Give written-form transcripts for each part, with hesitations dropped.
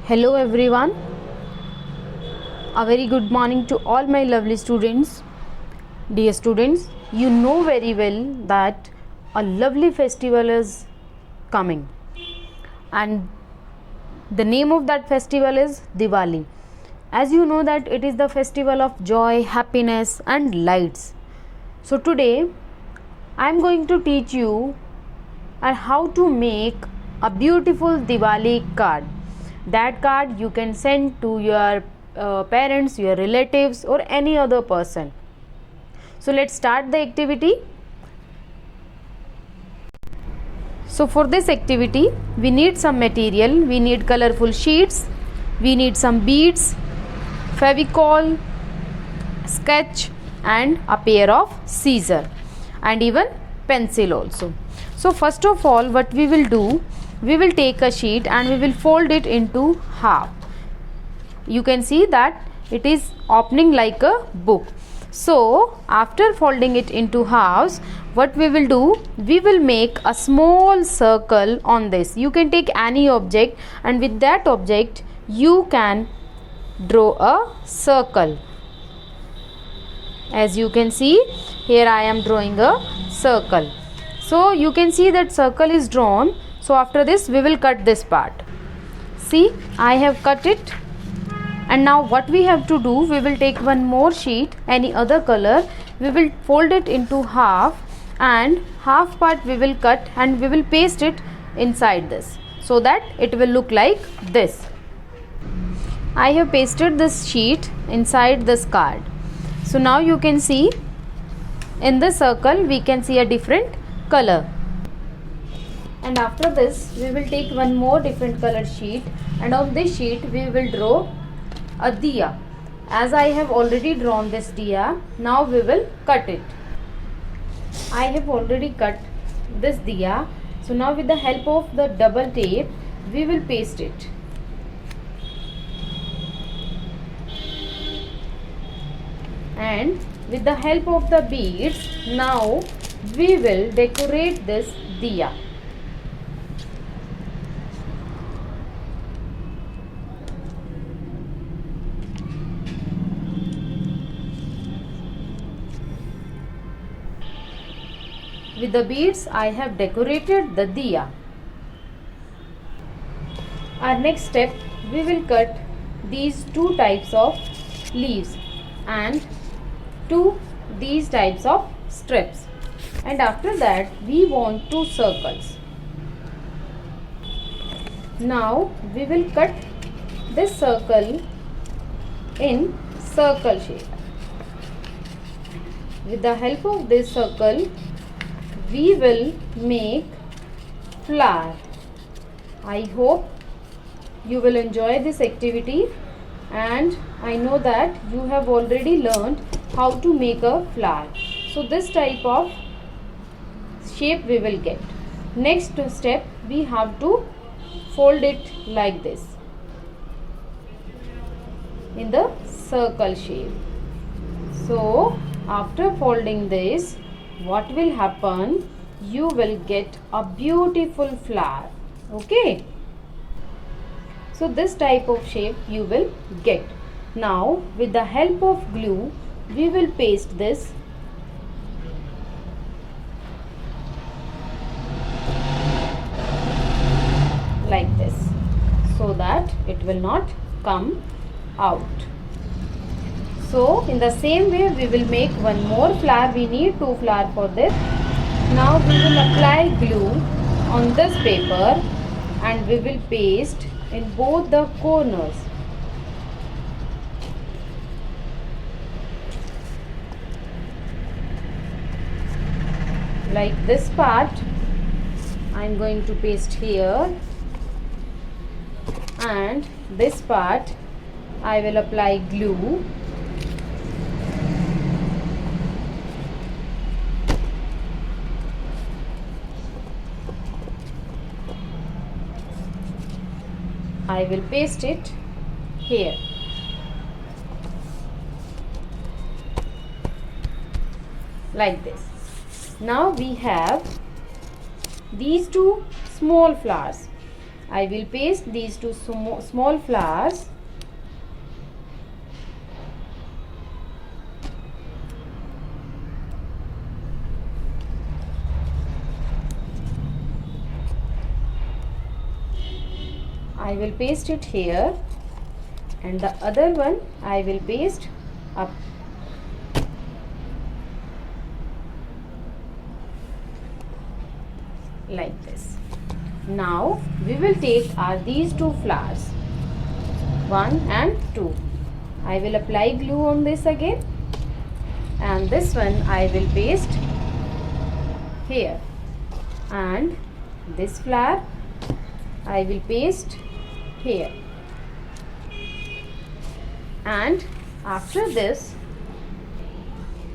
Hello everyone, a very good morning to all my lovely students. Dear students, you know very well that a lovely festival is coming, and the name of that festival is Diwali. As you know that it is the festival of joy, happiness and lights. So today I am going to teach you how to make a beautiful Diwali card. That card you can send to your parents, your relatives or any other person. So let's start the activity. So for this activity we need some material. We need colorful sheets, we need some beads, Fevicol, sketch and a pair of scissors and even pencil also. So first of all, what we will do, we will take a sheet and we will fold it into half. You can see that it is opening like a book. So after folding it into halves, what we will do, we will make a small circle on this. You can take any object and with that object you can draw a circle. As you can see, here I am drawing a circle. So you can see that circle is drawn. So after this we will cut this part. See, I have cut it. And now what we have to do, we will take one more sheet, any other color, we will fold it into half and half part we will cut and we will paste it inside this so that it will look like this. I have pasted this sheet inside this card. So now you can see in the circle we can see a different color. And after this we will take one more different color sheet and on this sheet we will draw a diya. As I have already drawn this diya, now we will cut it. I have already cut this diya. So now with the help of the double tape we will paste it. And with the help of the beads, now we will decorate this diya. With the beads I have decorated the diya. Our next step, we will cut these two types of leaves and these types of strips, and after that we want two circles. Now we will cut this circle in circle shape. With the help of this circle we will make flower. I hope you will enjoy this activity, and I know that you have already learned how to make a flower. So this type of shape we will get. Next step, we have to fold it like this in the circle shape. So after folding this, what will happen, you will get a beautiful flower. Okay, so this type of shape you will get. Now with the help of glue we will paste this like this so that it will not come out. So in the same way we will make one more flower. We need two flowers for this. Now we will apply glue on this paper and we will paste in both the corners. Like this part I am going to paste here, and this part I will apply glue. I will paste it here. Like this. Now we have these two small flowers. I will paste these two small flowers. I will paste it here, and the other one I will paste up. Like this. Now we will take these two flowers, 1 and 2. I will apply glue on this again, and this one I will paste here, and this flower I will paste here. And after this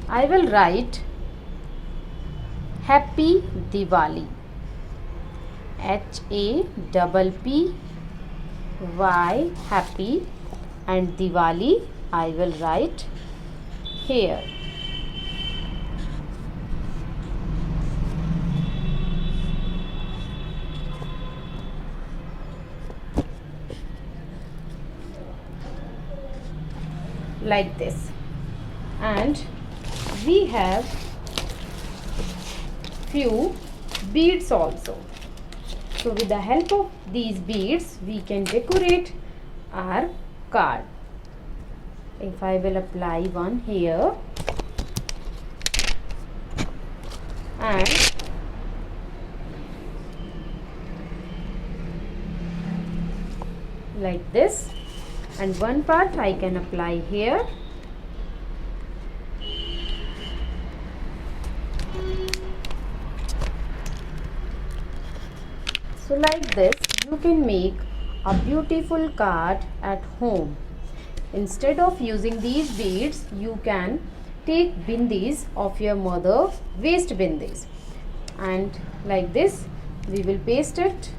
I will write Happy Diwali. HAPPY, happy, and Diwali I will write here. Like this. And we have few beads also. So with the help of these beads we can decorate our card. If I will apply one here, and like this, and one part I can apply here. So like this you can make a beautiful card at home. Instead of using these beads, you can take bindis of your mother, waste bindis, and like this we will paste it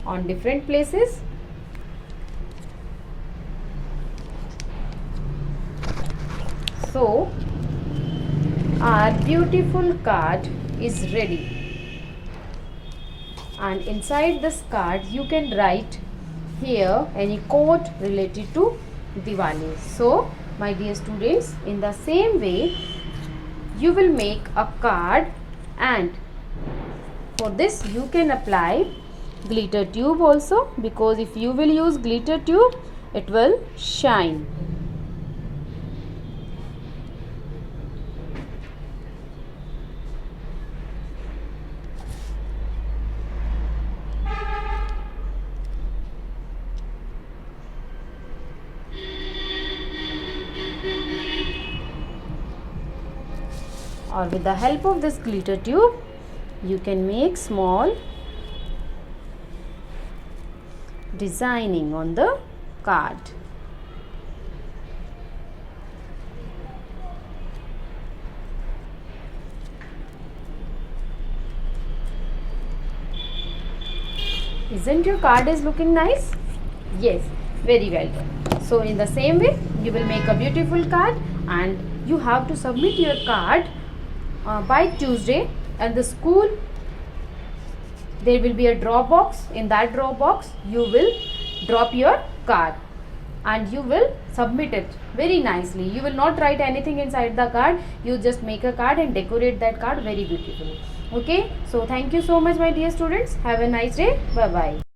on different places. So our beautiful card is ready. And inside this card you can write here any quote related to Diwali. So my dear students, in the same way you will make a card, and for this you can apply glitter tube also, because if you will use glitter tube it will shine. Or with the help of this glitter tube you can make small designing on the card. Isn't your card is looking nice? Yes, very well done. So in the same way you will make a beautiful card, and you have to submit your card by Tuesday, and the school there will be a drop box. In that drop box you will drop your card and you will submit it very nicely. You will not write anything inside the card, you just make a card and decorate that card very beautifully. Okay, so thank you so much my dear students. Have a nice day. Bye bye.